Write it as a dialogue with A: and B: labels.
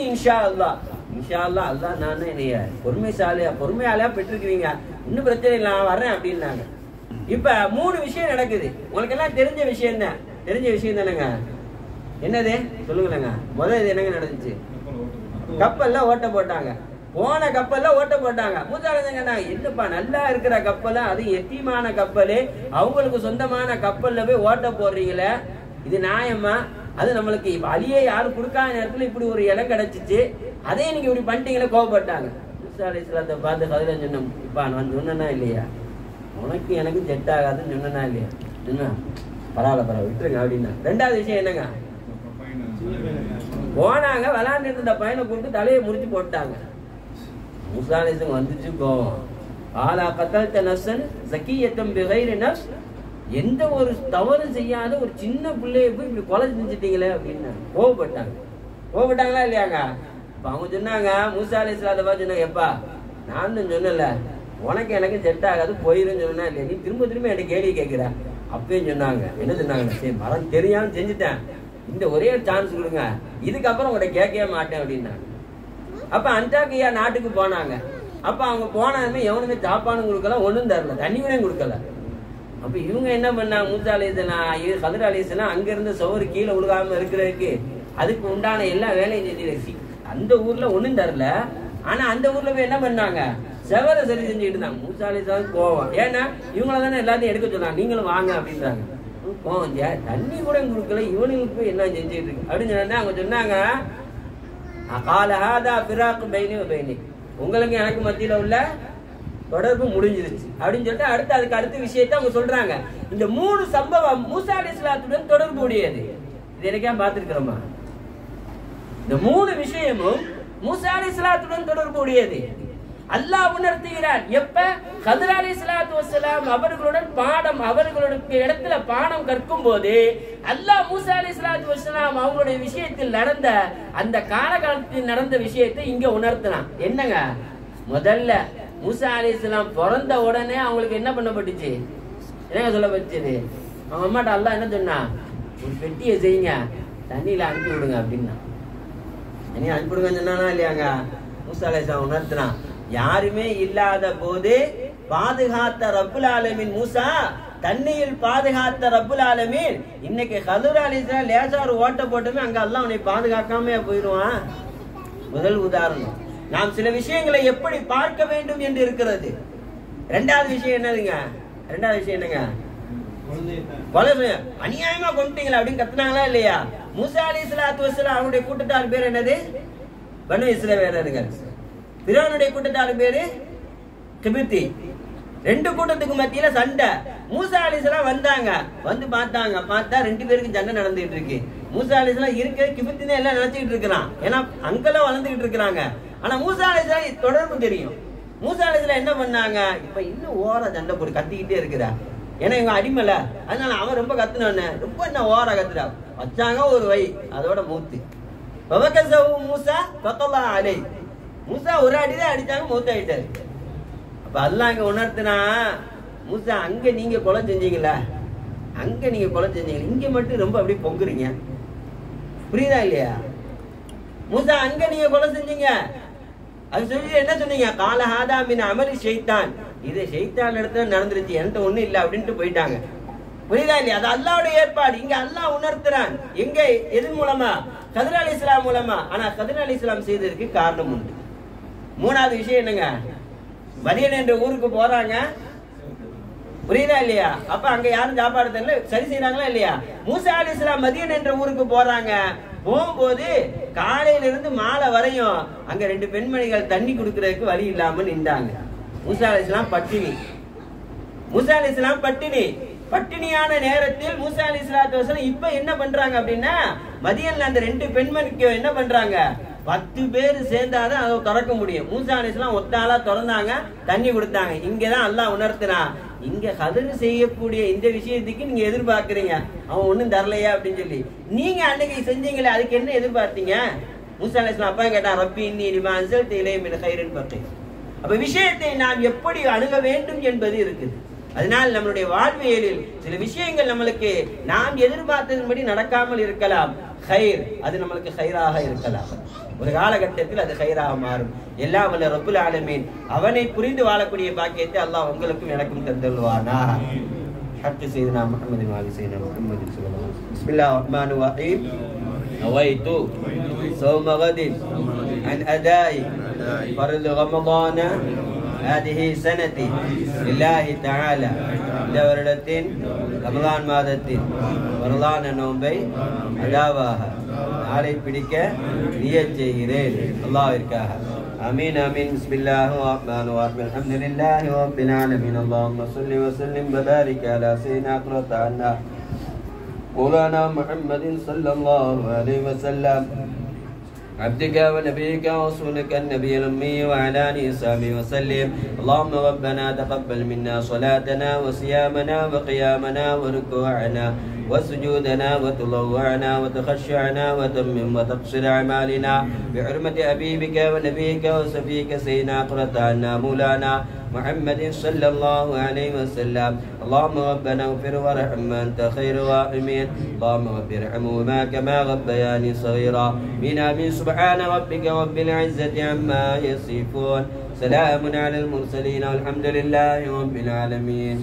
A: இன்ஷா அல்லாஹ் அல்லாஹ் நான் என்னைய பொறுமையாலையா பெற்றிருக்கிறீங்க, இன்னும் பிரச்சனை இல்லை, நான் வர்றேன் அப்படின்னாங்க. இப்ப 3 விஷயம் நடக்குது. உங்களுக்கு எல்லாம் தெரிஞ்ச விஷயம் தான், தெரிஞ்ச விஷயம் தானேங்க. என்னது சொல்லுங்களேங்க. முதல்ல இது என்னங்க நடந்துச்சு? கப்பல்ல ஓட்ட போட்டாங்க. போன கப்பல்ல ஓட்ட போட்டாங்க. மூத்தாளங்க என்னப்பா நல்லா இருக்கிற கப்பல, அது எத்தியமான கப்பல், அவங்களுக்கு சொந்தமான கப்பல்ல போய் ஓட்ட போடுறீங்களே, இது நியாயமா? அது நம்மளுக்கு அலியே யாரும் கொடுக்காத நேரத்துல இப்படி ஒரு இடம் கிடைச்சிச்சு, அதே நீங்க இப்படி பண்ணிட்டீங்களே, கோவப்பட்டாங்க. மூசா அலைஹிஸ்ஸலாத்தை பார்த்து கதிர சொன்னோம், இப்பா நான் சொன்னா இல்லையா, உனக்கு எனக்கு செட் ஆகாதுன்னு சொன்னா இல்லையா, என்ன பரவாயில்ல விட்டுருங்க அப்படின்னா. 2வது விஷயம் என்னங்க, போனாங்க விளையாண்டு இருந்த பையனை கூப்பிட்டு தலையை முறிச்சு போட்டாங்க. மூசா அலைஹிஸ்ஸலாம் வந்துச்சு கோவம். ஆலா கத்தல்த நஃப்ஸன் ஸகிய்யத்தன் பிகைரி நஃப்ஸ், எந்த ஒரு தவறு செய்யாத ஒரு சின்ன பிள்ளைய போய் இப்படி கொலை செஞ்சுட்டீங்களே அப்படின்னு கோவப்பட்டாங்களா இல்லையாங்க? இப்ப அவங்க சொன்னாங்க, மூசா அலைஹிஸ்ஸலாத்தை பார்த்து சொன்னாங்க, எப்பா நான் தான் சொன்னல உனக்கு எனக்கு செட் ஆகாது போயிருன்னு சொன்னா இல்லையா, நீ திரும்ப என்கிட்ட கேள்வி கேட்கிற. அப்பயும் சொன்னாங்க, என்ன சொன்னாங்க, சரி மரம் தெரியாம செஞ்சுட்டேன், இந்த ஒரே சான்ஸ் கொடுங்க, இதுக்கப்புறம் உங்கள்கிட்ட கேட்கவே மாட்டேன் அப்படின்னாங்க. அப்ப அன்டாக்கியா நாட்டுக்கு போனாங்க. அப்ப அவங்க போனாலுமே எவனுமே சாப்பாடும் கொடுக்கல, ஒண்ணும் தரல, தண்ணி கூட கொடுக்கல. அப்ப இவங்க என்ன பண்ணாங்க, மூசா அலைஹிஸ்ஸலாம் கதிர் அலைஹிஸ்ஸலாம் அங்க இருந்து சோறு கீழே விழுகாம இருக்கிறதுக்கு அதுக்கு உண்டான எல்லா வேலையும் செஞ்சு, அந்த ஊர்ல ஒண்ணும் தரல, ஆனா அந்த ஊர்ல போய் என்ன பண்ணாங்க, செவரை சரி செஞ்சுட்டு இருந்தாங்க. மூசா அலைஹிஸ்ஸலாம் கோவம், ஏன்னா இவங்கள தானே எல்லாத்தையும் எடுக்க சொன்னாங்க, நீங்களும் வாங்க அப்படின்றாங்க. கோவம், தண்ணி கூட கொடுக்கல, இவனுக்கு போய் என்ன செஞ்சுட்டு இருக்கு அப்படின்னு சொன்னா அவங்க சொன்னாங்க, உங்களுக்கு எனக்கு மத்தியில உள்ள தொடர்பு முடிஞ்சிருச்சு அப்படின்னு சொல்லிட்டு அடுத்த விஷயத்த அவங்க சொல்றாங்க. இந்த 3 சம்பவம் மூசா அலைஹிஸ்ஸலாத்துடன் தொடர்பு உடையது. இது எனக்கே பார்த்திருக்கிறோமா? இந்த 3 விஷயமும் மூசா அலைஹிஸ்ஸலாத்துடன் தொடர்பு உடையது. அல்லாஹ் உணர்த்துகிறார். எப்ப கதிர் அலைஹிஸ்ஸலாத்து வஸ்ஸலாம் அவர்களுடன் அவர்களுக்கு இடத்துல பாடம் கற்கும் போது அல்லாஹ் மூசா அலைஹிஸ்ஸலாத்து வஸ்ஸலாம் அவங்களுடைய விஷயத்தில் நடந்த அந்த காலகாலத்தில் நடந்த விஷயத்தை இங்க உணர்த்தினான். என்னங்க, முதல்ல மூசா அலைஹிஸ்ஸலாம் பிறந்த உடனே அவங்களுக்கு என்ன பண்ணப்பட்டுச்சு, என்னங்க சொல்லப்பட்டுச்சு, அவங்க அம்மாட்ட அல்லாஹ் என்ன சொன்னா, ஒரு பெட்டியை செய்யுங்க, தண்ணியில அனுப்பி விடுங்க அப்படின்னா. தண்ணியை அனுப்பி விடுங்கன்னு சொன்னானா இல்லையாங்க? மூசா அலைஹிஸ்ஸலாம் உணர்த்தினான். யாருமே இல்லாத போது பாதுகாத்த ரப்புல் ஆலமீன் மூசா, தண்ணியில் பாதுகாத்த ரப்புல் ஆலமீன் இன்னைக்கு கதிர் அலைஹிஸ்ஸலாம் லேசா ஒரு ஓட்ட போட்டுமே அங்க அல்லாஹ் அவனை பாதுகாக்காம போயிடுவான். முதல் உதாரணம். நாம் சில விஷயங்களை எப்படி பார்க்க வேண்டும் என்று இருக்கிறது. 2வது விஷயம் என்னதுங்க, 2வது விஷயம் என்னங்க, கொலை அநியாயமா கொண்டுட்டீங்களா அப்படின்னு கத்துனாங்களா இல்லையா? மூசா அலைஹிஸ்ஸலாத்து வஸ்ஸலாம் அவருடைய கூட்டத்தார் பேர் என்னது, பனு இஸ்ரவேலர்கள். பிறவனுடைய கூட்டத்தார் பேரு கிபித்தி. 2 கூட்டத்துக்கு மத்தியில சண்டை. மூசா அலைஹிஸ்ஸலாம் வந்தாங்க, வந்து பார்த்தா 2 பேருக்கு சண்டை நடந்துட்டு இருக்கு. மூசா அலைஹிஸ்ஸலாம் இருக்க கிபித்தின்னு எல்லாம் நினைச்சுக்கிட்டு இருக்கிறான், ஏன்னா அங்கெல்லாம் வளர்ந்துகிட்டு இருக்கிறாங்க. ஆனா மூசா அலைஹிஸ்ஸலாம் தொடர்பு தெரியும். மூசா அலைஹிஸ்ஸலாம் என்ன பண்ணாங்க, இப்ப இன்னும் ஓர சண்டை போட்டு கத்திக்கிட்டே இருக்கிறா, ஏன்னா இவங்க அடிமல, அதனால அவன் ரொம்ப கத்துனவன ரொம்ப என்ன ஓர கத்துறா, வச்சாங்க ஒரு வை, அதோட மூத்து மூசா பக்கலா அலை, மூசா ஒரு அடிதான் அடிச்சாங்க, மூத்த ஆயிட்டாரு. அப்ப அல்லாஹ் அங்க உணர்த்தினா, மூசா அங்க நீங்க கொலை செஞ்சீங்களா, அங்க நீங்க கொலை செஞ்சீங்க, இங்க மட்டும் ரொம்ப அப்படியே பொங்குறீங்க, புரியுதா இல்லையா? மூசா அங்க நீங்க கொலை செஞ்சீங்க, அது சொல்லி என்ன சொன்னீங்க, காலஹாதா மின் அமலி ஷைத்தான், இது ஷைத்தான் இடத்துல நடந்துருச்சு, என்கிட்ட ஒண்ணும் இல்லை அப்படின்ட்டு போயிட்டாங்க. புரியுதா இல்லையா? அது அல்லாஹ்வுடைய ஏற்பாடு. இங்க அல்லாஹ் உணர்த்துறான். எங்க, எதன் மூலமா? கதிர் அலைஹிஸ்ஸலாம் மூலமா. ஆனா கதிர் அலைஹிஸ்ஸலாம் செய்ததற்கு காரணம் உண்டு. 3வது விஷயம் என்னங்க, மதியன் என்ற ஊருக்கு போறாங்க, புரியுதா இல்லையா? அப்ப அங்க யாரும் சாப்பாடு தரல, சரி செய்யறாங்களா இல்லையா? மூசா அலைஹிஸ்ஸலாம் மதியன் என்ற ஊருக்கு போறாங்க. போகும்போது காலையில இருந்து மாலை வரையும் அங்க 2 பெண்மணிகள் தண்ணி குடுக்கறதுக்கு வழி இல்லாம நின்றாங்க. மூசா அலைஹிஸ்ஸலாம் பட்டினி. மூசா அலைஹிஸ்ஸலாம் பட்டினியான நேரத்தில் மூசா அலைஹிஸ்ஸலாத்து வஸலாம் இப்ப என்ன பண்றாங்க அப்படின்னா, மதியன்ல அந்த 2 பெண்மணிக்கு என்ன பண்றாங்க, 10 பேர் சேர்ந்தாதான் அதை திறக்க முடியும். மூசா அலைஹிஸ்ஸலாம் ஒத்தாளா திறந்தாங்க, தண்ணி கொடுத்தாங்க. இங்கதான் அல்லாஹ் உணர்த்தினா, இங்க கதிர் செய்யக்கூடிய இந்த விஷயத்துக்கு நீங்க எதிர்பார்க்கறீங்க, அவன் ஒண்ணும் தரலையா அப்படின்னு சொல்லி, நீங்க அன்னைக்கு செஞ்சீங்களே அதுக்கு என்ன எதிர்பார்த்தீங்க? மூசா அலைஹிஸ்ஸலாம் அப்பா கேட்டான், ரப்பி இன்னி லிமா அன்ஸல்த இலைய மின் கைரின் ஃபகீர். அப்ப விஷயத்தை நாம் எப்படி அணுக வேண்டும் என்பது இருக்குது. அதனால் நம்மளுடைய வாழ்வியலில் சில விஷயங்கள் நம்மளுக்கு நாம் எதிர்பார்த்ததன்படி நடக்காமல் இருக்கலாம், ஹைர், அது நம்மளுக்கு ஹைராக இருக்கலாம். ஒரு காலகட்டத்தில் அது ஹைராக மாறும். எல்லாம் வல்ல ரப்புல் ஆலமீன் அவனை புரிந்து வாழக்கூடிய பாக்கியத்தை அல்லாஹ் உங்களுக்கும் எனக்கும் தந்தல்வானா. ஹக்கு செய்தனா முஹம்மதின் வாலி செய்தனா முஹம்மதின் ஸல்லல்லாஹு அலைஹி வஸல்லம். பிஸ்மில்லாஹிர் ரஹ்மானிர் ரஹீம். நவைது ஸௌம கதின் அன் அதாஇ ஃபர்து ரமضان هذه سنتي لله تعالى. இந்த வருடத்தின் ரமலான் மாதத்தின் வரலான நோன்பை அதாவாக நாளை பிடிக்க நியத் செய்கிறேன் அல்லாஹ்விற்காக. ஆமீன் ஆமீன். பிஸ்மில்லாஹிர் ரஹ்மானிர் ரஹீம். அல்ஹம்துலில்லாஹி ரப்பில் ஆலமீன். அல்லாஹும்ம ஸல்லி வ ஸல்லிம் வ பாரிக் அலா ஸையிதினா क़ுர்ஆனா مولانا محمد صلى الله عليه وسلم عبدك ونبيك ورسولك النبي الأمي وعلى آله وصحبه وسلم. اللهم ربنا تقبل منا صلاتنا وصيامنا وقيامنا وركوعنا وسجودنا وتضرعنا وتخشعنا وتمم وتقصر أعمالنا بحرمة حبيبك ونبيك وصفيك سيدنا قرة عنا مولانا محمد صلى الله عليه وسلم. اللهم ربنا اغفر وارحم أنت خير الراحمين. اللهم رب ارحمهما كما ربياني صغيرا. آمين. سبحان ربك رب العزة عما يصفون. سلام على المرسلين والحمد لله رب العالمين.